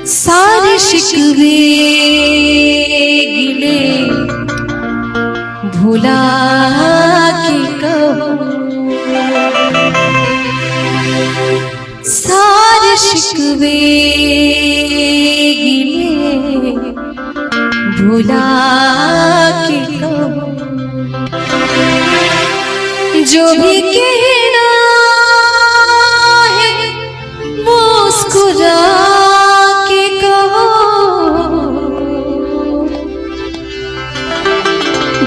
सारे शिकवे गिले भुला के कहो, सारे शिकवे गिले भुला के कहो, जो भी कहना है मुस्कुरा के कहो,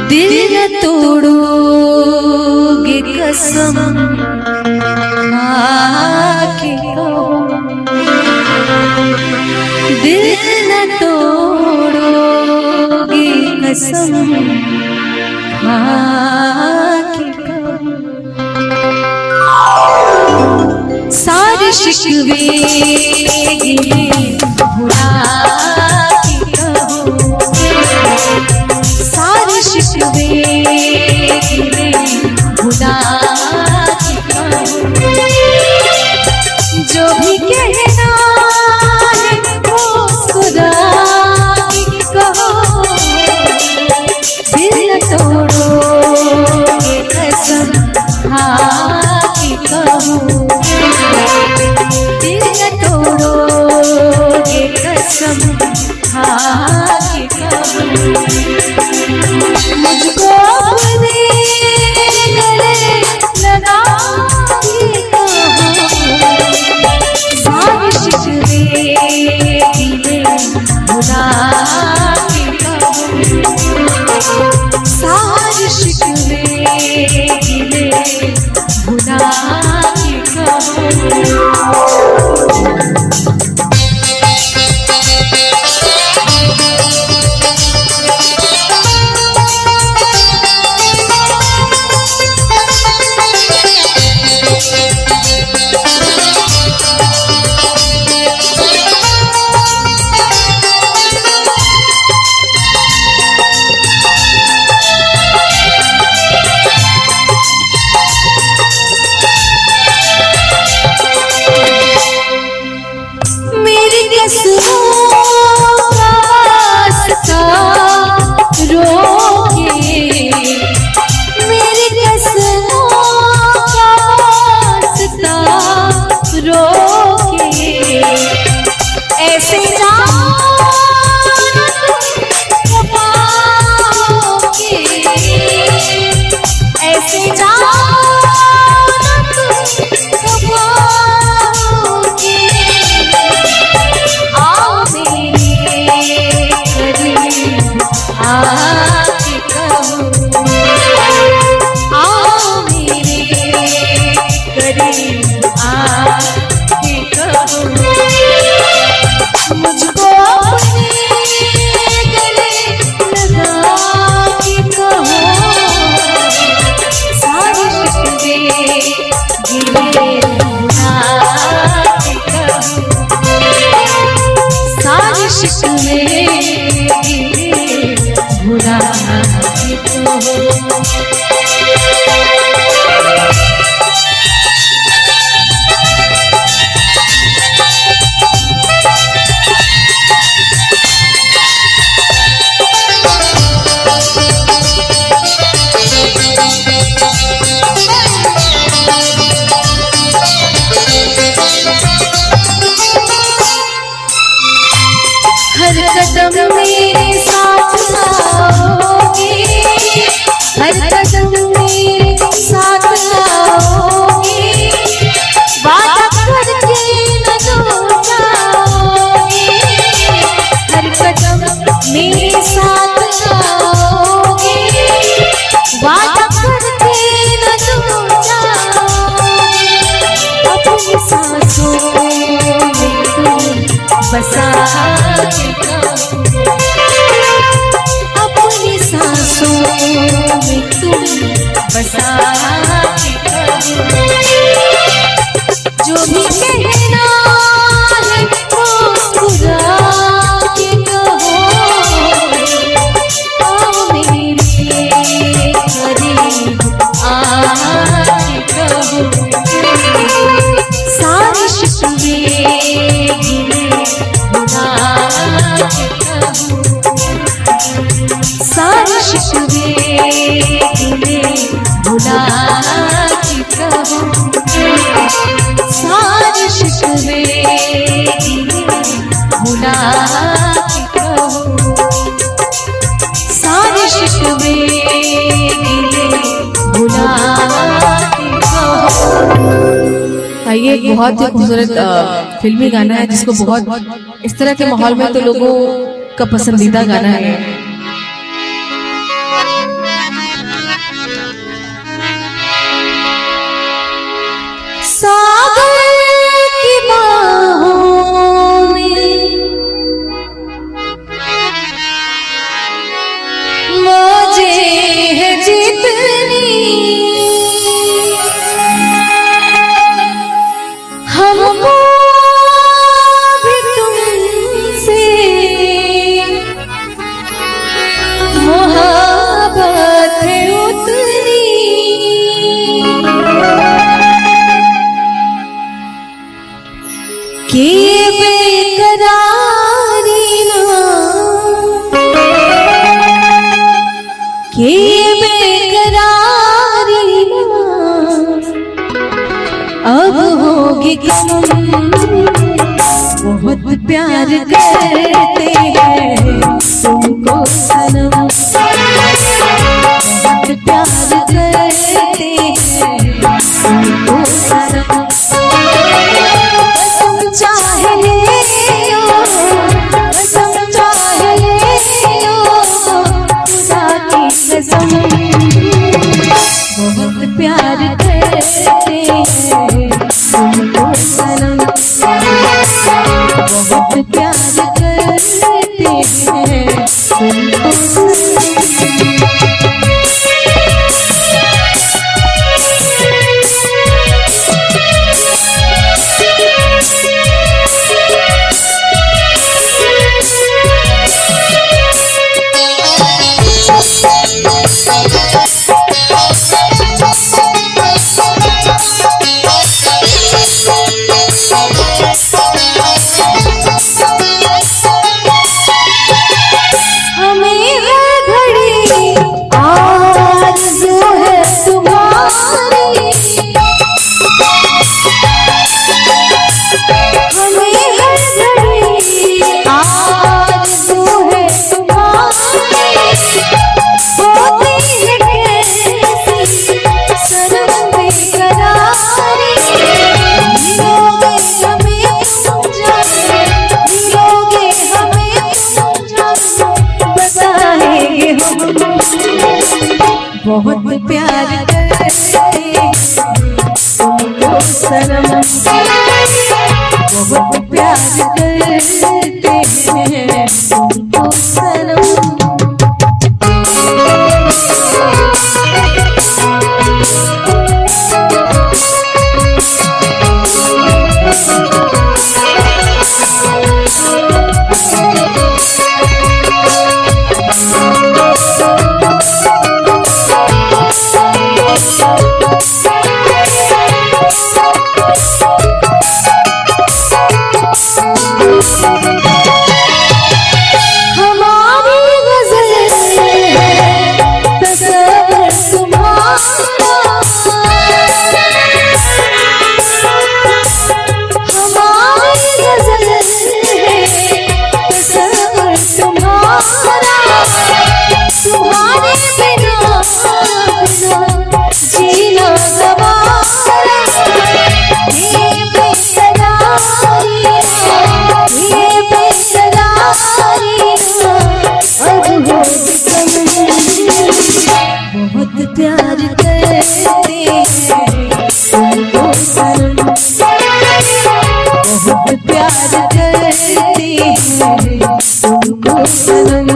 दिल न तोड़ोगे कसम खा के कहो, दिल न तोड़ोगे कसम खा के कहो, सारे शिकवे गिले भुला के कहो, सारे शिकवे गिले भुला के कहो, जो भी कहना है मुस्कुरा के कहो, दिल न तोड़ोगे कसम खा के कहो, दिल न तोड़ोगे कसम खा के कहो, मुझको अपने गले लगा के कहो, सारे शिकवे गिले भुला के कहो, सारे शिकवे गिले भुला के कहो। हर कदम मेरे साथ आओगे, हर कदम मेरे साथ आओगे, वादा करके न दूर जाओगे, हर कदम मेरे साथ आओगे, वादा करके न दूर जाओगे, अपनी सांसों में तुम बसा के कहो, अपनी सांसों में तुम बसा के कहो, जो भी कहना है मुस्कुरा के कहो, आओ मेरे करीब आके कहो, सारे शिकवे गिले भुला के कहूँ, सारे शिकवे गिले भुला के कहूँ, सारे शिकवे गिले भुला के कहूँ, सारे शिकवे गिले भुला के कहूँ। ये एक बहुत ही खूबसूरत फिल्मी गाना है जिसको बहुत इस तरह के माहौल में तो लोगों का पसंदीदा गाना है। सागर की बाहों में मौजें हैं जितनी, हमको भी तुमसे मोहब्बत है उतनी, कि बेकरारी ना, कि बेकरारी ना अब होगी कम। बहुत प्यार करते हैं तुमको सनम, बहुत प्यार करते हैं तुमको सनम, कसम चाहे ले लो, कसम चाहे ले लो, खुदा की कसम, बहुत प्यार करते हैं तुमको सनम, बहुत प्यार करते हैं तुमको सनम। बहुत प्यार करते हैं तुमको सनम, बहुत प्यार करते हैं तुमको सनम। प्यार करते हैं तुमको सनम, बहुत प्यार करते हैं तुमको सनम,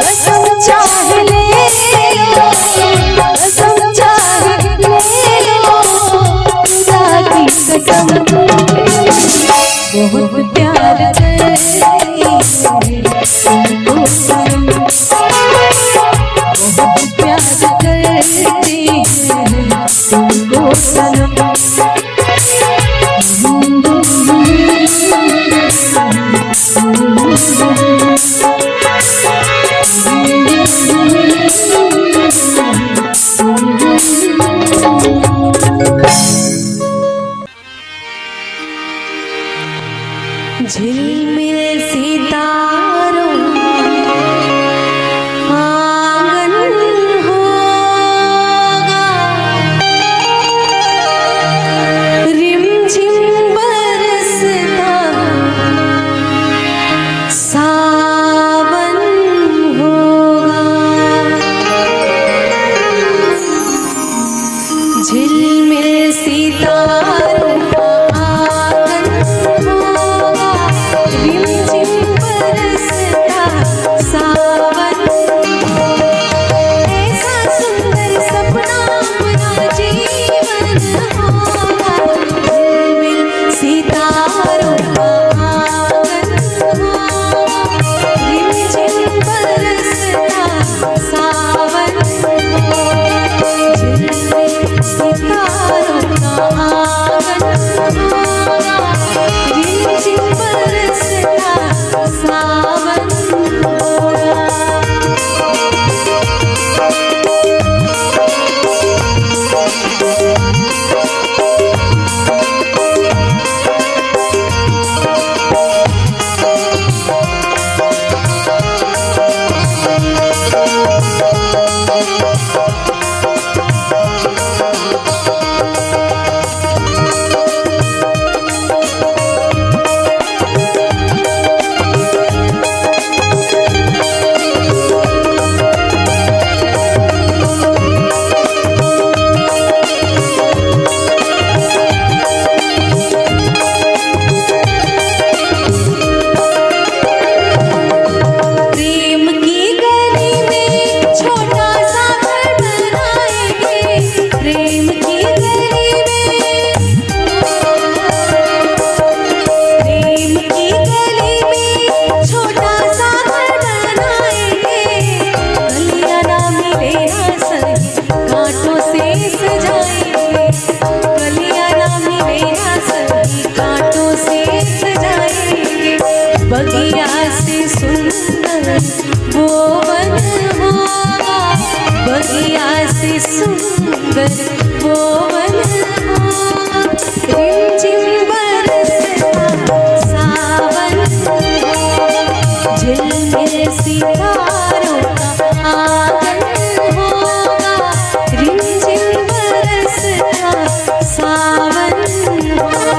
कसम चाहे ले लो, कसम चाहे ले लो, खुदा की कसम, बहुत प्यार करते हैं तुमको सनम, बहुत प्यार करते हैं तुमको सनम। झिलमिल सितारों आंगन होगा, रिमझिम बरसता सावन होगा। झिलमिल सितारों बगिया से सुंदर वो वन होगा, बगिया से सुंदर वो वन होगा। रिमझिम बरसता सावन होगा, झिलमिल सितारों का आंगन होगा, रिमझिम बरसता सावन होगा।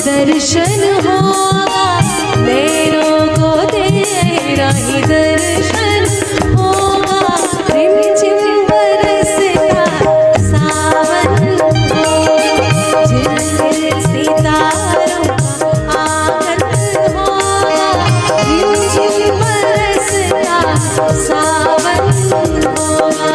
दर्शन होगा, नैनों को तेरा ही दर्शन होगा। रिमझिम बरसता सावन होगा, झिलमिल सितारों का आंगन होगा, रिमझिम बरसता सावन होगा।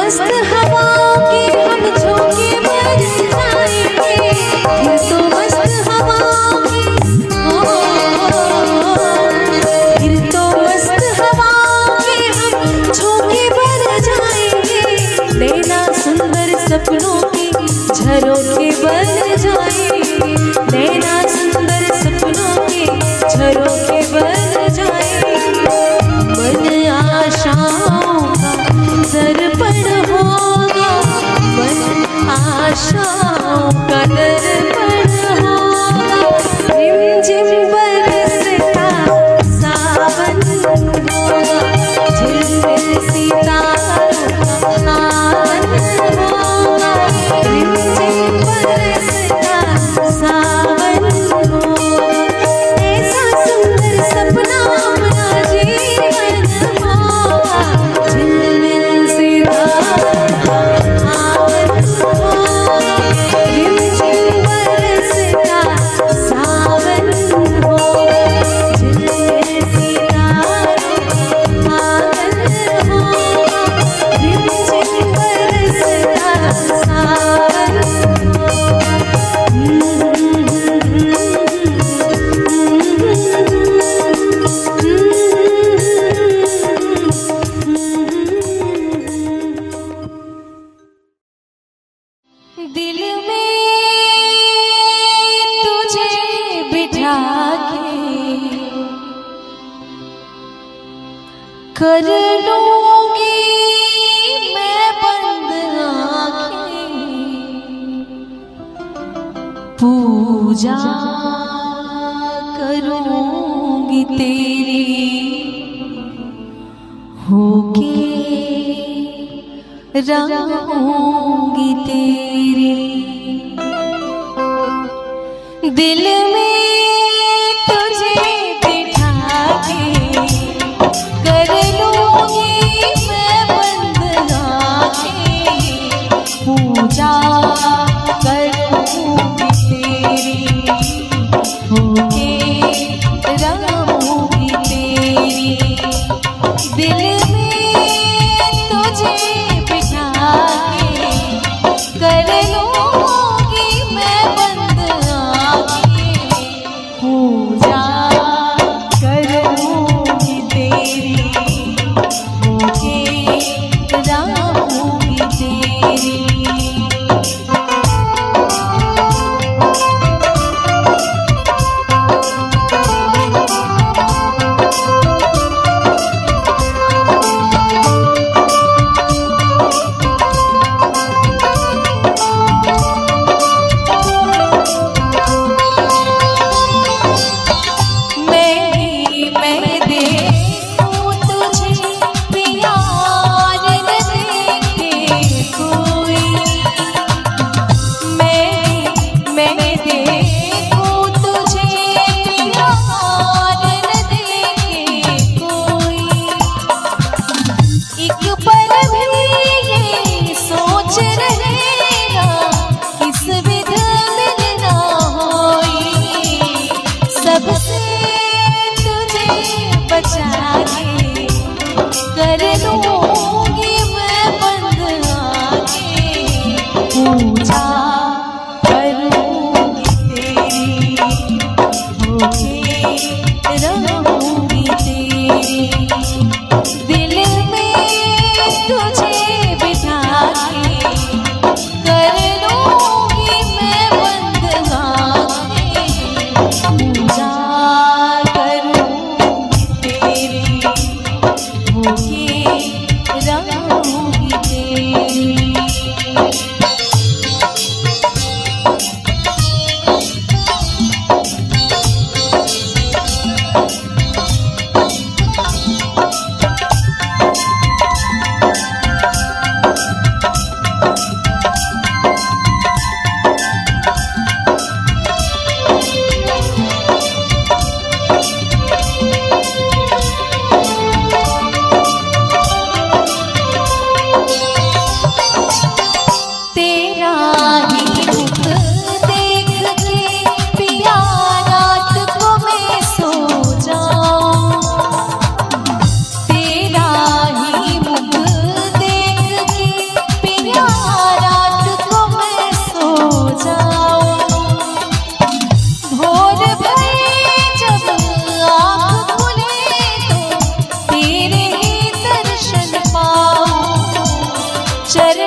मस्त हवाओं के हम झोंके बन जाएंगे, फिर तो मस्त हवाओं के फिर तो मस्त हवाओं के हम झोंके बन जाएंगे, नैना सुंदर सपनों के झरोखे बन जाएंगे, नैना सुंदर सपनों के झरोखे बन जाएंगे। मन आशाओं का दर्पण होगा, मन आशाओं का दर्पण होगा, रिमझिम बरसता सावन होगा, झिलमिल सितारों का आनंद होगा, रिमझिम बरसता सावन होगा। ऐसा सुंदर सपना अपना जीवन होगा, झिलमिल सितारों का आनंद होगा, रिमझिम बरसता सावन होगा, झिलमिल सितारों का आनंद होगा, रिमझिम बरसता सावन दिल में तुझे बिठा के कर लूंगी मैं बंद आंखें, पूजा करूंगी तेरी होके रहूंगी तेरी। दिल में तुझे बिठा के कर लूंगी मैं बंद आंखें, पूजा करूंगी तेरी होके रहूंगी तेरी। दिल में तुझे बिठा के कर लूंगी मैं बंद आंखें, पूजा करूंगी तेरी होके रहूंगी तेरी। कर लूंगी मैं बंद आंखें,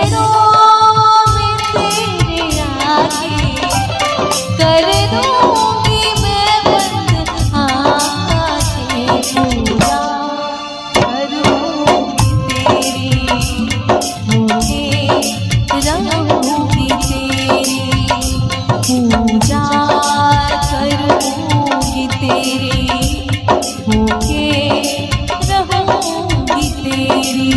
चरणों में तेरे आगे कर दूंगी मैं बंद आंखें, पूजा करूंगी तेरी, होके रहूंगी तेरी, पूजा करूंगी तेरी, होके रहूंगी तेरी।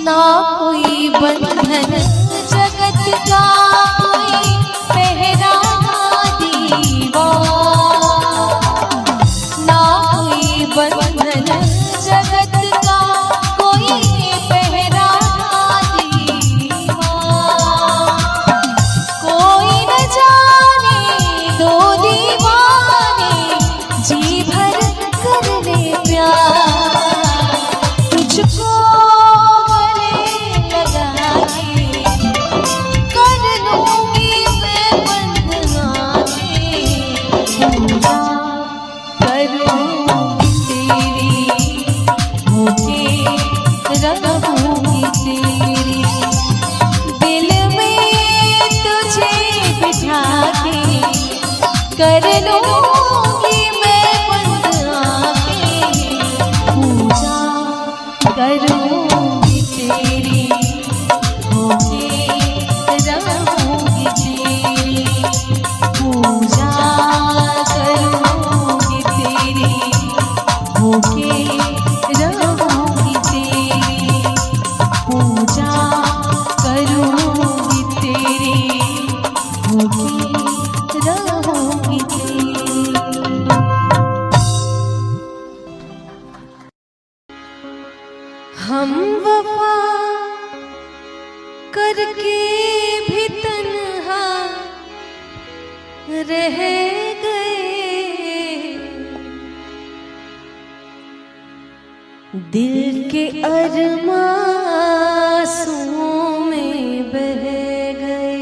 ना कोई बंधन जगत का, कोई पहरा दीवार, ना कोई बंधन जगत का, कोई पहरा दीवार, कोई न जाने दो दीवाने जी भर कर ले प्यार, तुझको रहूंगी तेरी, दिल में तुझे बिठा के कर लूंगी मैं बंद आंखें, पूजा करूंगी तेरी, होके रहूंगी तेरी, पूजा करूंगी तेरी, होके रहूंगी तेरी, पूजा करूंगी तेरी, होके रहूंगी तेरी। हम वफा करके भी तन्हा रह गए, दिल के अरमासूं में बह गए।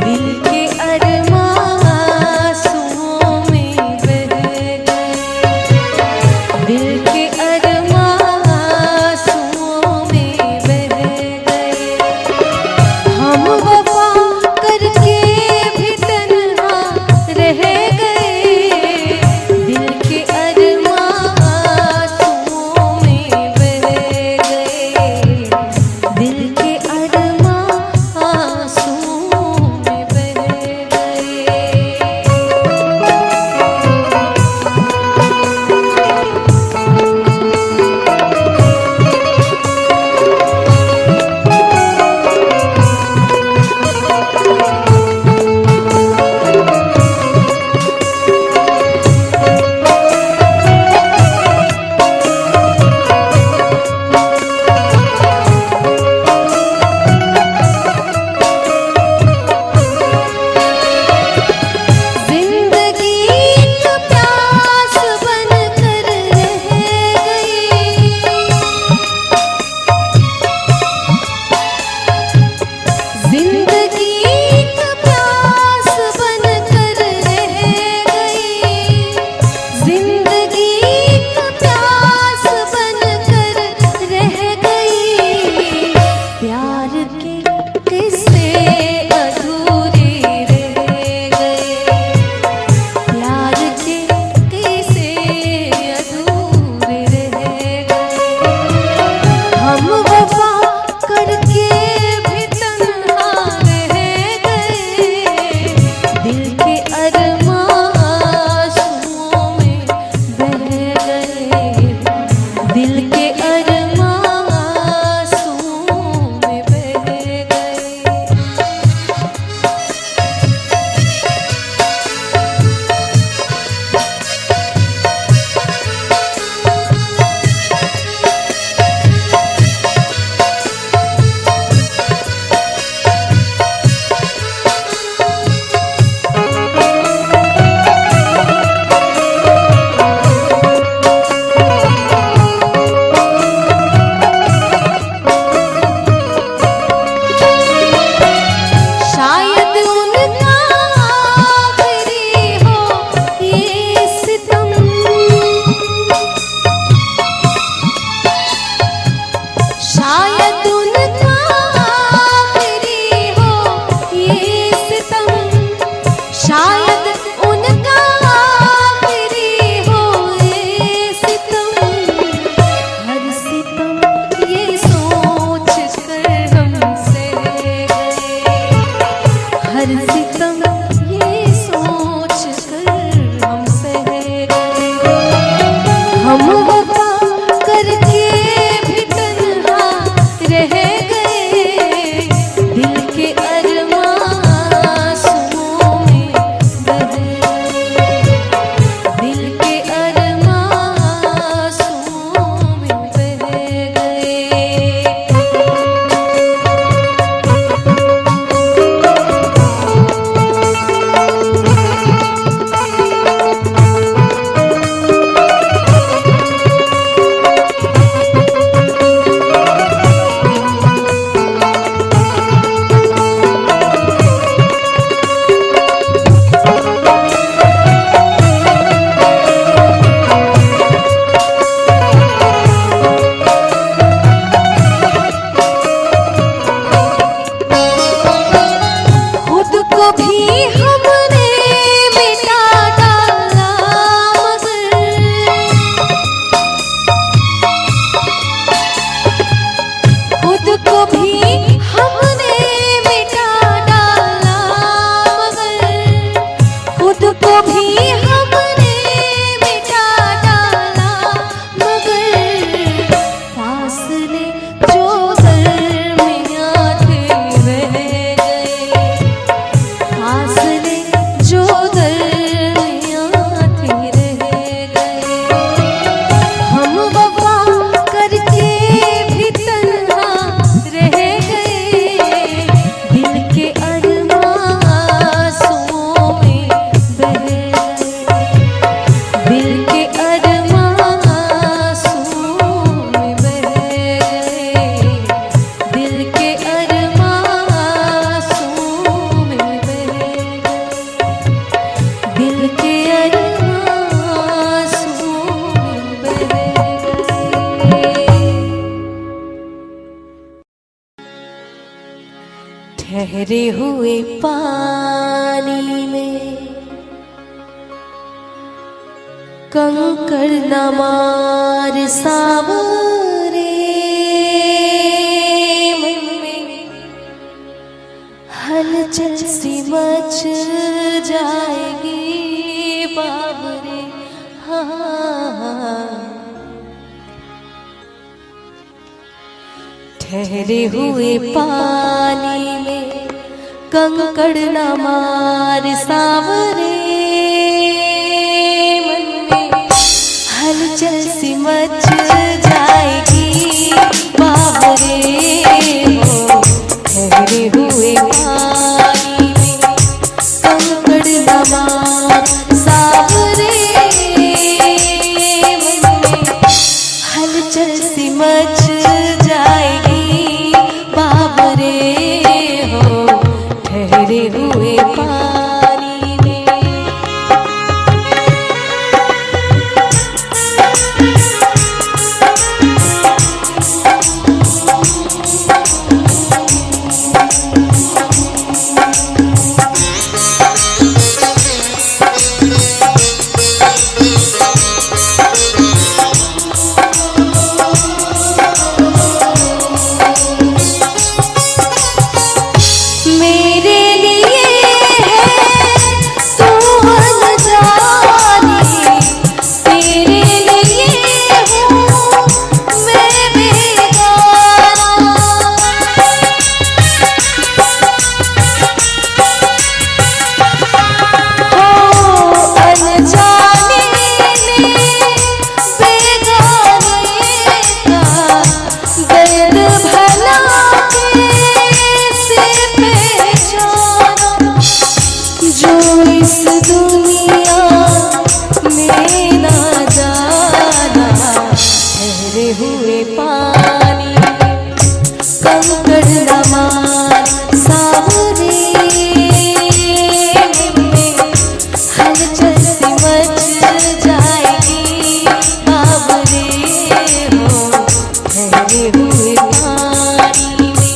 दिल के अरमासूं में बह गए, दिल के अरमासूं में बह गए। हम वफा करके भी तन्हा रह गए, ठहरे हुए पानी में कंकड़ न मार सावरे मन में हलचल सी मच जाएगी बाबरे। हाँ, ठहरे हुए पानी में कंकड़ न मार सावरे मन में हलचल सी मच जाएगी बाबरे। हो ठहरे हुए पानी में कंकड़ न मार सावरे मन में हलचल सी मच जाएगी बाबरे। हो ठहरे हुए पानी में हुए पानी कंकड़ न मार सावरे में हलचल सी मच जाएगी बाबरे। हो ठहरे हुए पानी में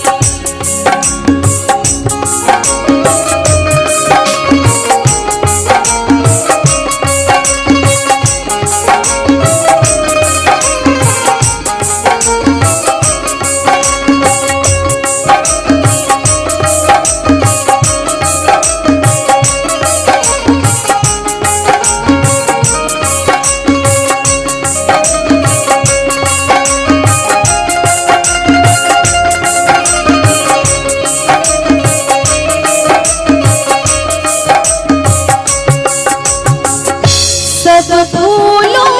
सब फूलों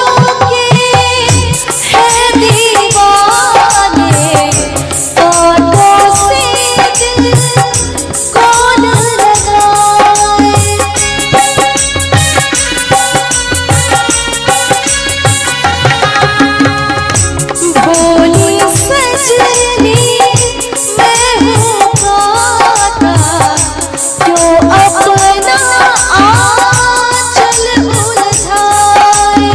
के है दीवाने कांटों से दिल कौन लगाए। भोली सजनी मैं हूँ गाता क्यों अपना आंचल उलझाए।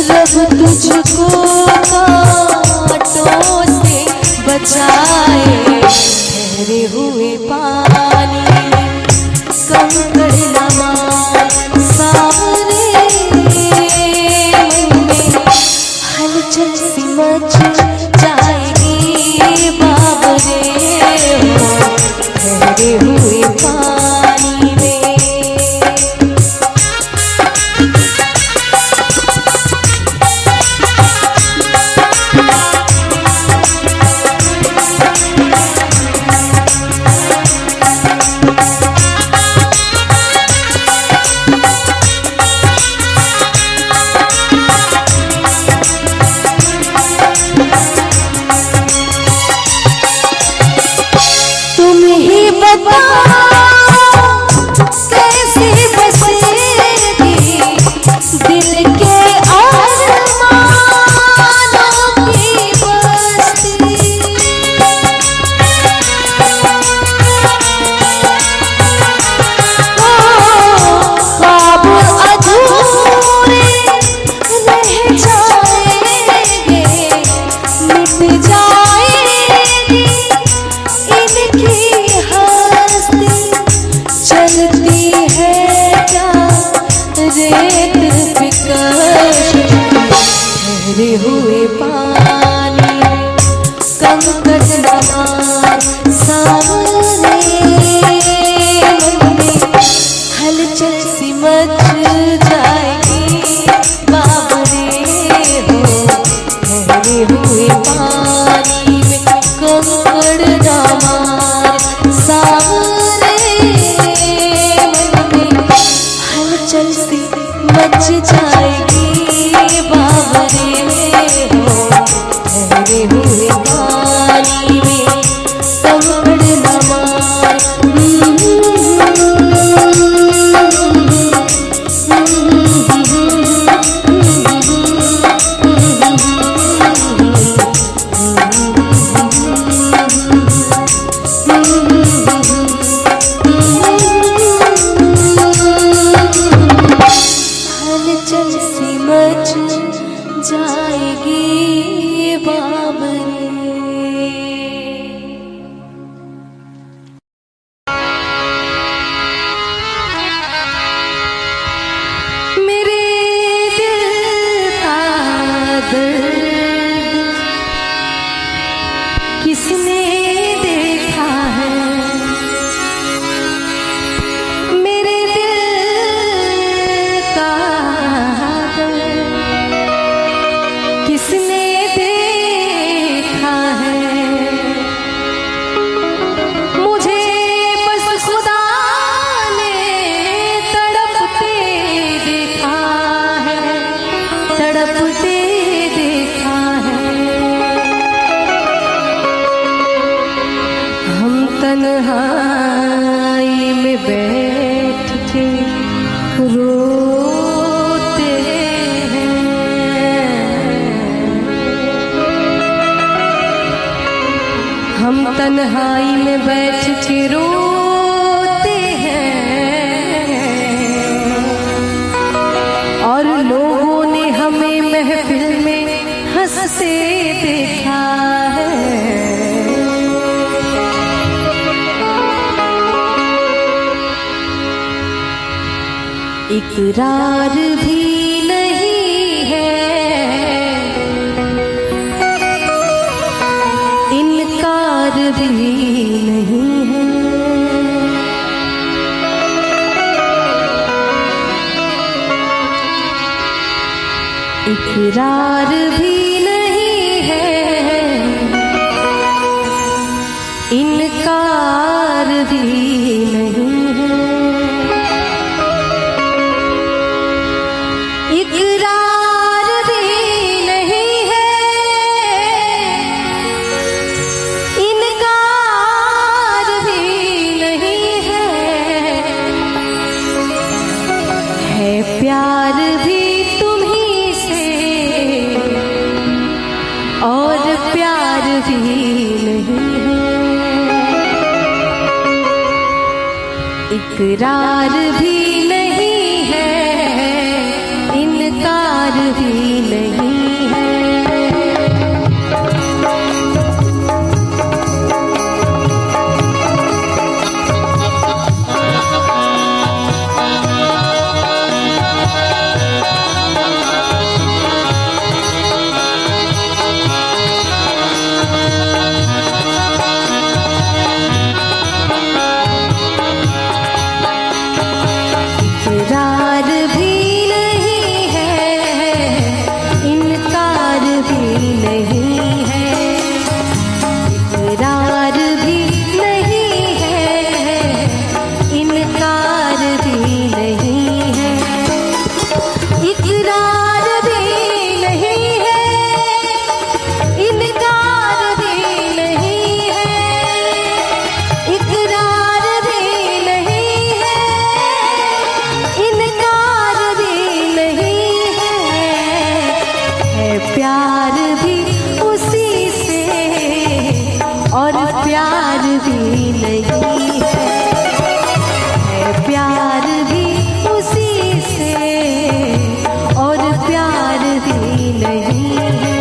रब तुझको कांटों से बचाए। ठहरे हुए पानी कंकड़ न मार सावरे मन में हलचल सी मच जाएगी बाबरे। हो ठहरे हुए पानी में ठहरे हुए पानी कंकड़ नमार सामने मन में हलचल सी मच जाएगी बाबरे हो ठहरे हुए पानी में कंकड़ नमार सामने मन में हलचल सी मच जाएगी बाबरे हो ठहरे हुए पानी में कंकड़ नमार हलचल सी मच जाएगी बाबरे। मेरे दिल का दर्द किसने देखा है, मेरे दिल का दर्द किसने देखा है, मुझे बस खुदा ने तड़पते देखा है, तड़पते देखा है। हम तन्हाई में बैठ के रोते हैं, हम तन्हाई में बैठ के रोते हैं और लोगों ने हमें महफिल में हंसते देखा है। इकरार भी नहीं है, इनकार भी नहीं है, इकरार भी नहीं है, इनकार भी नहीं है, इकरार भी नहीं है, इनकार भी नहीं है प्यार भी तुम्हीं से और प्यार भी नहीं है, इकरार भी नहीं है, इनकार भी नहीं है। इकरार भी नहीं है, इनकार भी नहीं है, इकरार भी नहीं है, इनकार भी नहीं है, इकरार भी नहीं है, इनकार भी नहीं है, इकरार भी नहीं है, इनकार भी नहीं है प्यार भी उसी से और प्यार भी नहीं है प्यार भी उसी से और प्यार भी नहीं है।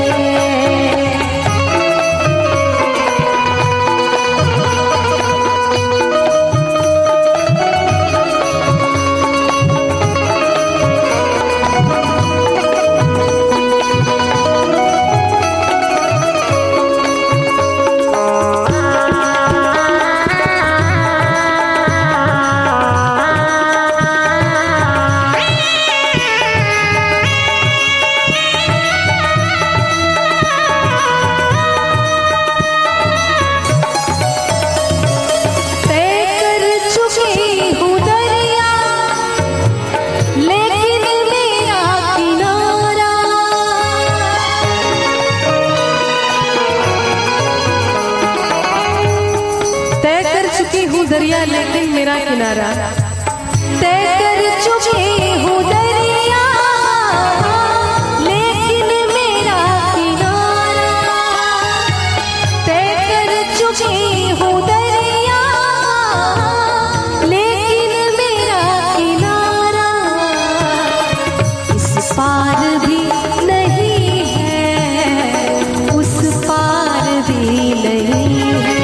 दरिया लेकिन मेरा किनारा। तय कर चुके हूँ दरिया लेकिन मेरा किनारा, तय कर चुके हूँ दरिया लेकिन मेरा किनारा, इस पार भी नहीं है उस पार भी नहीं है,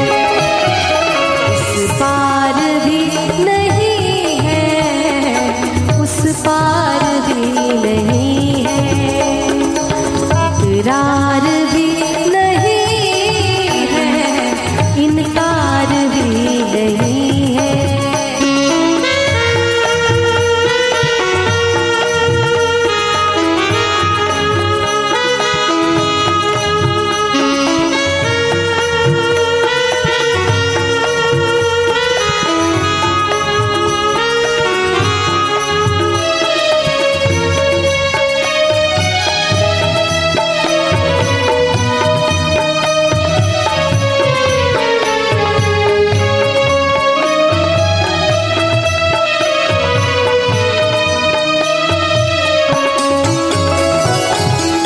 इस पार भी नहीं है उस पार भी नहीं है, इकरार भी नहीं है इनकार भी नहीं है।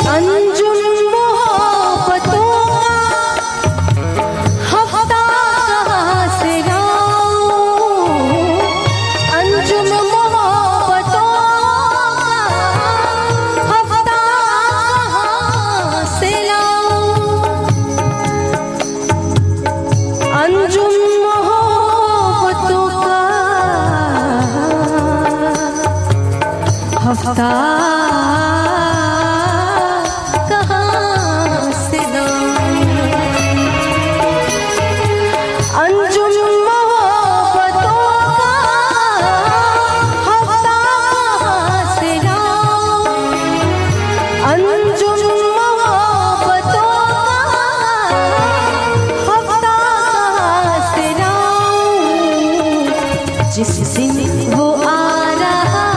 अंजुम मोहब्बतों का हफ्ता कहाँ से लाऊं, अंजुम मोहब्बतों का हफ्ता कहाँ से लाऊं, अंजुम मोहब्बतों का हफ्ता कहाँ से लाऊं, अंजुम मोहब्बतों का हफ्ता कहाँ से लाऊं, अंजुम मोहब्बतों का हफ्ता कहाँ से लाऊं, जिस दिन वो आ रहा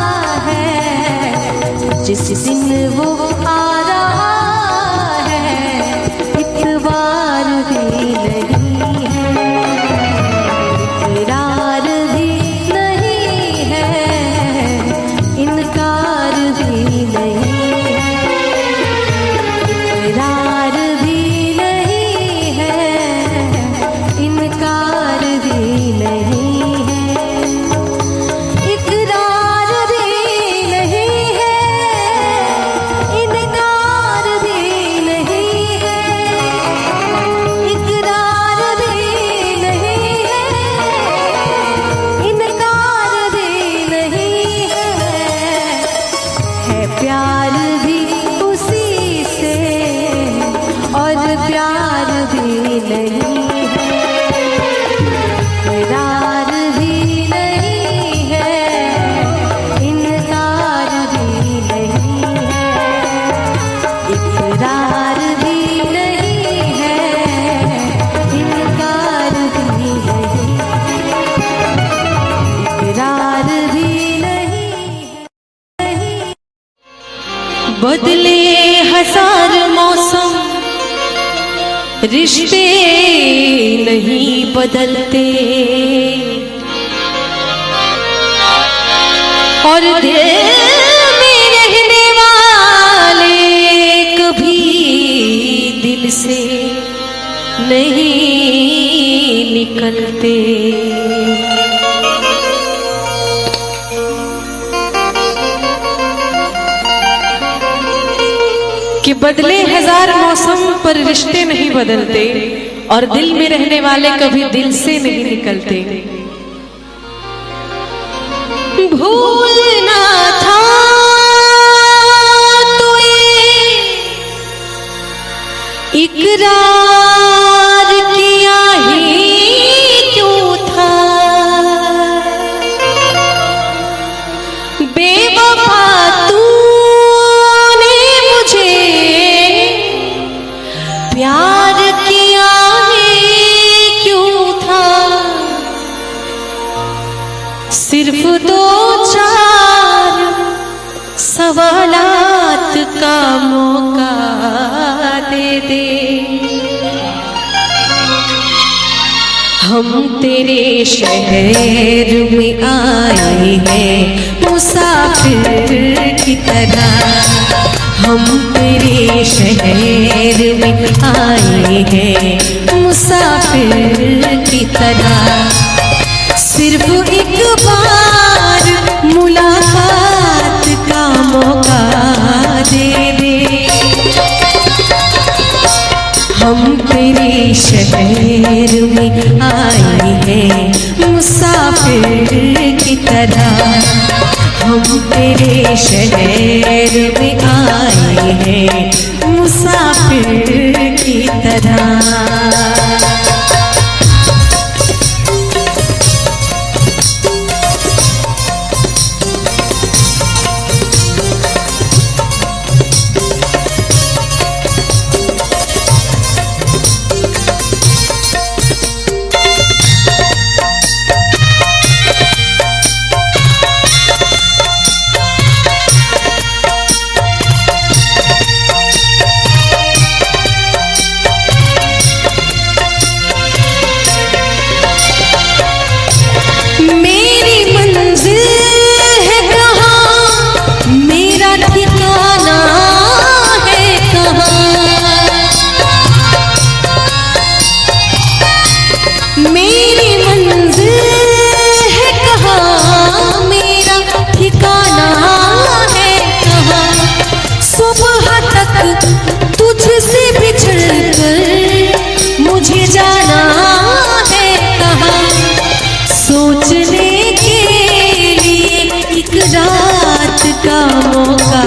है, जिस दिन वो आ रहा है, इतवार भी नहीं है, इकरार भी नहीं है इनकार भी नहीं है, इकरार भी नहीं है इनकार भी नहीं है, इकरार भी नहीं है इनकार भी नहीं है, इकरार भी नहीं है इनकार भी नहीं है प्यार भी उसी से और प्यार भी नहीं है, इकरार भी नहीं है इनकार भी नहीं है, इकरार भी नहीं है इनकार भी नहीं, इकरार भी नहीं। बदले हजार मौसम रिश्ते नहीं बदलते, और दिल में रहने वाले कभी दिल से नहीं निकलते। कि बदले हजार मौसम पर रिश्ते नहीं बदलते, और दिल में रहने वाले कभी दिल से नहीं निकलते। भूलना था तो ये इकरार किया ही क्यों था, बेवफा तूने मुझे प्यार किया ही क्यों था, सिर्फ दो चार सवालात का मौका दे दे, तेरे शहर में आए हैं मुसाफिर की तरह। हम तेरे शहर में आए हैं मुसाफिर की तरह। सिर्फ एक बार मुलाकात का मौका दे दे। हम तेरे शहर में आए हैं मुसाफिर की तरह। हम तेरे शहर में आए हैं मुसाफिर की तरह। तुझसे बिछड़ कर मुझे जाना है कहाँ। सोचने के लिए एक रात का मौका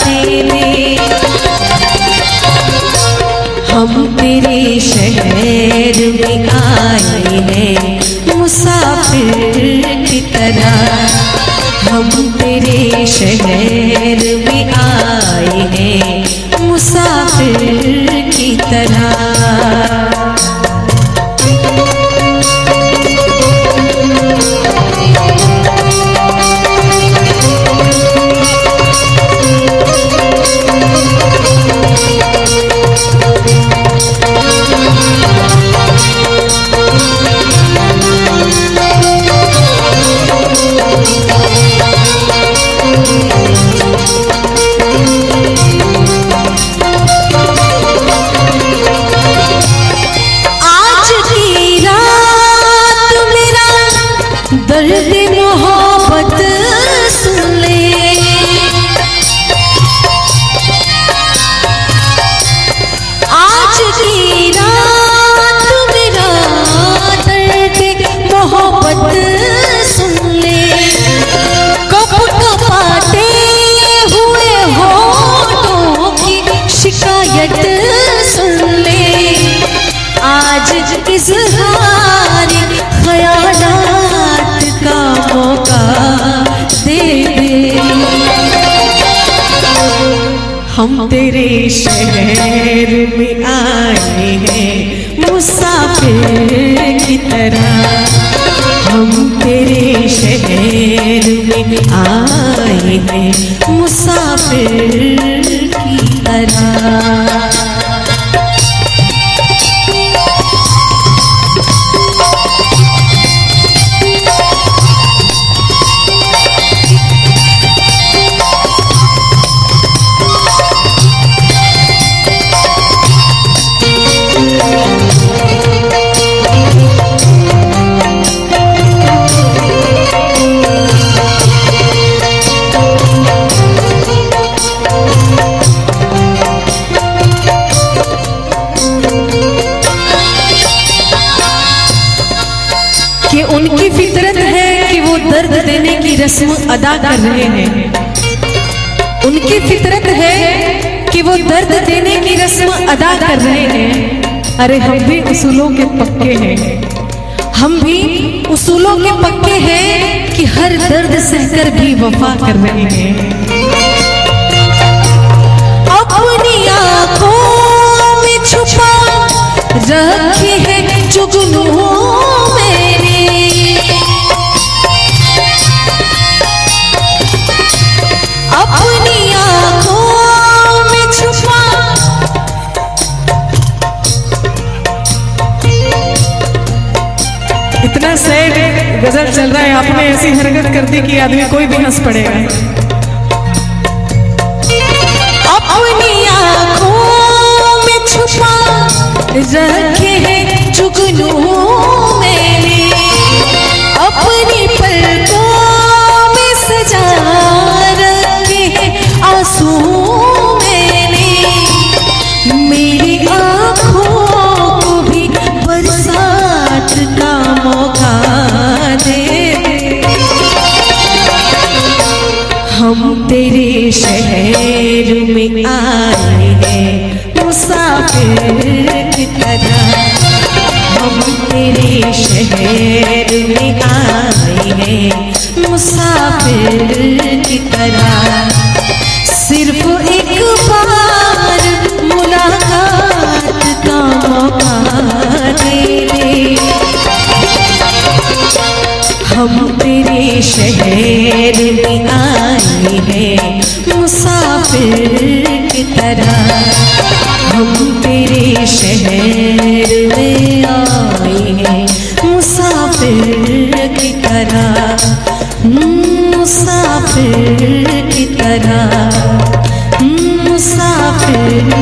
दे दे। हम तेरे शहर में आए हैं मुसाफिर की तरह। हम तेरे शहर में आए हैं मुसाफिर की तरह। दर्द मोहब्बत सुन ले। आज की रात मेरा दर्द मोहब्बत सुन ले। कब कपाते हुए होठों की शिकायत सुन ले। आज इज़हार ख़यालात का मौका दे दे। हम तेरे शहर में आए हैं मुसाफिर की तरह। हम तेरे शहर में आए हैं मुसाफिर की तरह। कि उनकी फितरत है कि वो दर्द देने की रस्म अदा कर रहे हैं। उनकी फितरत है कि वो दर्द देने की रस्म अदा कर रहे हैं। अरे हम भी उसूलों के पक्के हैं। हम भी उसूलों के पक्के हैं कि हर दर्द सहकर भी वफा कर रहे हैं। अपनी आँखों में छुपा रखे हैं जुगनू मेरे। अपनी आँखों में छुपा चल रहा है, आपने ऐसी हरकत कर दी कि आदमी कोई भी हंस पड़ेगा। अपनी आँखों में छुपा रखे हैं जुगनू मैंने, अपनी पलकों में सजा रखे हैं आंसू मैंने, मेरी आँखों को भी बरसात का मौका दे। हम तेरे शहर में आए हैं मुसाफिर की तरह, हम तेरे शहर में आए हैं मुसाफिर की तरह, सिर्फ एक बार मुलाकात का मौका दे दे। हम तेरे शहर में आए हैं मुसाफिर की तरह, हम तेरे शहर में आए हैं मुसाफिर की तरह, मुसाफिर की तरह, मुसाफिर